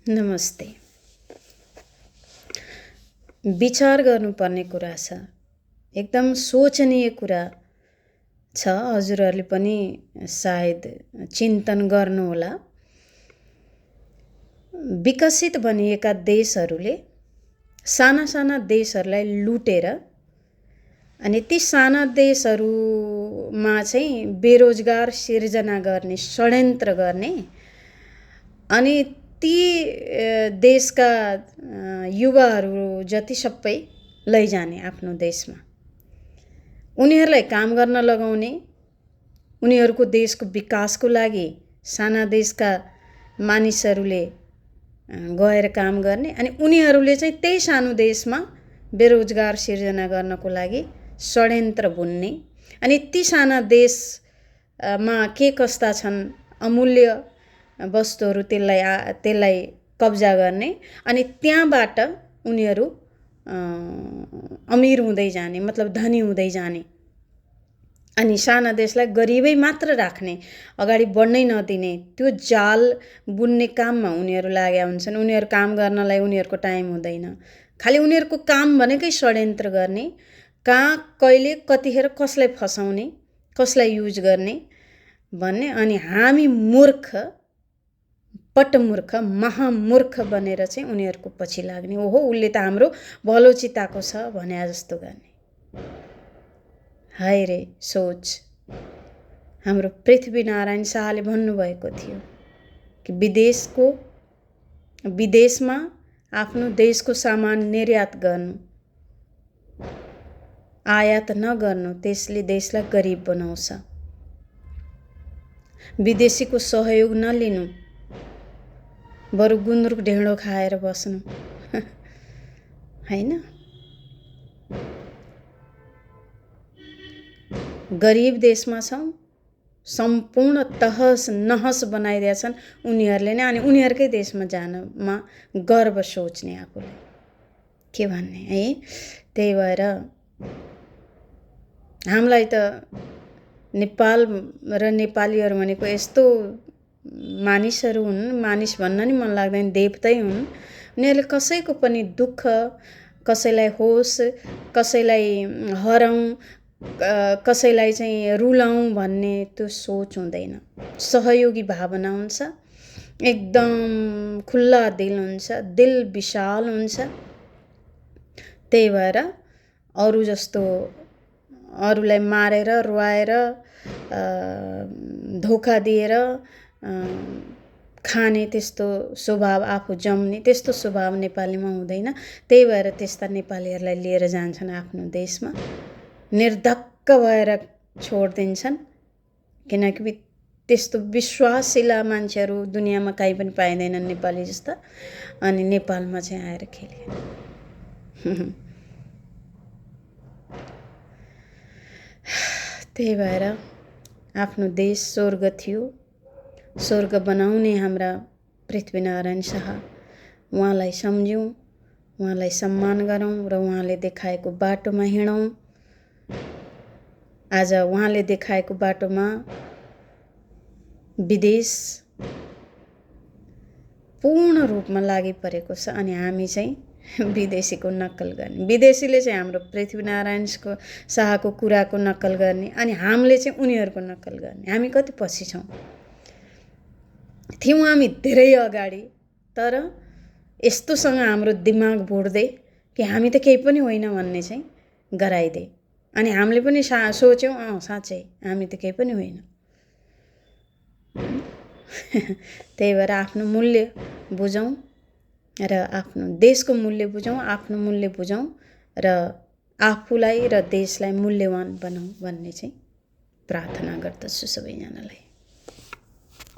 नमस्ते। विचार गर्नुपर्ने कुरा छ। एकदम सोचनीय कुरा छ। हजुरहरूले पनि सायद चिन्तन गर्नुहोला। विकसित भनिएका देशहरूले साना साना देशहरूलाई लुटेर अनि ती साना देशहरूमा चाहिँ बेरोजगार सिर्जना गर्ने, षड्यन्त्र गर्ने अनि ती देशका युवाहरू जति सबै लैजाने आफ्नो देशमा, उनीहरूलाई काम गर्न लगाउने, उनीहरूको देशको विकासको लागि साना देशका मानिसहरूले गएर काम गर्ने अनि उनीहरूले चाहिँ त्यही सानो देशमा बेरोजगार सिर्जना गर्नको लागि षड्यन्त्र बुन्ने अनि ती साना देशमा के कस्ता छन् अमूल्य वस्तुहरू त्यसलाई कब्जा गर्ने अनि त्यहाँबाट उनीहरू अमीर हुँदै जाने, मतलब धनी हुँदै जाने अनि साना देशलाई गरिबै मात्र राख्ने, अगाडि बढ्नै नदिने त्यो जाल बुन्ने काममा उनीहरू लागेका हुन्छन्। उनीहरू काम गर्नलाई उनीहरूको टाइम हुँदैन। खालि उनीहरूको काम भनेकै षड्यन्त्र गर्ने, कहाँ कहिले कतिखेर कसलाई फसाउने, कसलाई युज गर्ने भन्ने। अनि हामी मूर्ख, पटमूर्ख, महामूर्ख बनेर चाहिँ उनीहरूको पछि लाग्ने। ओहो उसले त हाम्रो भलो चिताको छ भने जस्तो गर्ने। हाय रे सोच। हाम्रो पृथ्वीनारायण शाहले भन्नुभएको थियो कि विदेशमा आफ्नो देशको सामान निर्यात गर्नु, आयात नगर्नु, त्यसले देशलाई गरिब बनाउँछ। विदेशीको सहयोग नलिनु, बरु गुन्द्रुक ढेँडो खाएर बस्नु हैन। गरिब देशमा छौँ, सम्पूर्ण तहस नहस बनाइदिएछन् उनीहरूले नै। अनि उनीहरूकै देशमा जानमा गर्व सोच्ने आफूलाई के भन्ने है। त्यही भएर हामीलाई त नेपाल र नेपालीहरू भनेको यस्तो मानिसहरू हुन्, मानिस भन्न नि मन लाग्दैन, देवतै हुन्। उनीहरूले कसैको पनि दुःख, कसैलाई होस्, कसैलाई हराउँ, कसैलाई चाहिँ रुलाउँ भन्ने त्यो सोच हुँदैन। सहयोगी भावना हुन्छ, एकदम खुल्ला दिल हुन्छ, दिल विशाल हुन्छ। त्यही भएर अरू जस्तो अरूलाई मारेर, रुवाएर, धोका दिएर खाने त्यस्तो स्वभाव, आफू जम्ने त्यस्तो स्वभाव नेपालीमा हुँदैन। त्यही भएर त्यस्ता नेपालीहरूलाई लिएर जान्छन् आफ्नो देशमा, निर्धक्क भएर छोडिदिन्छन्। किनकि त्यस्तो विश्वासिला मान्छेहरू दुनियाँमा कहीँ पनि पाइँदैनन् नेपाली जस्ता। अनि नेपालमा चाहिँ आएर खेले। त्यही भएर आफ्नो देश स्वर्ग थियो, स्वर्ग बनाउने हाम्रा पृथ्वीनारायण शाह, उहाँलाई सम्झौँ, उहाँलाई सम्मान गरौँ र उहाँले देखाएको बाटोमा हिँडौँ। आज उहाँले देखाएको बाटोमा विदेश पूर्ण रूपमा लागि परेको छ अनि हामी चाहिँ विदेशीको नक्कल गर्ने। विदेशीले चाहिँ हाम्रो पृथ्वीनारायण शाहको कुराको नक्कल गर्ने अनि हामीले चाहिँ उनीहरूको नक्कल गर्ने। हामी कति पछि छौँ। थियौँ हामी धेरै अगाडि, तर यस्तोसँग हाम्रो दिमाग भुट्दै कि हामी त केही पनि होइन भन्ने चाहिँ गराइदिए। अनि हामीले पनि सोच्यौँ साँच्चै हामी त केही पनि होइन। त्यही भएर आफ्नो मूल्य बुझौँ र आफ्नो देशको मूल्य बुझौँ, आफ्नो मूल्य बुझौँ र आफूलाई र देशलाई मूल्यवान बनाऊँ भन्ने चाहिँ प्रार्थना गर्दछु सबैजनालाई।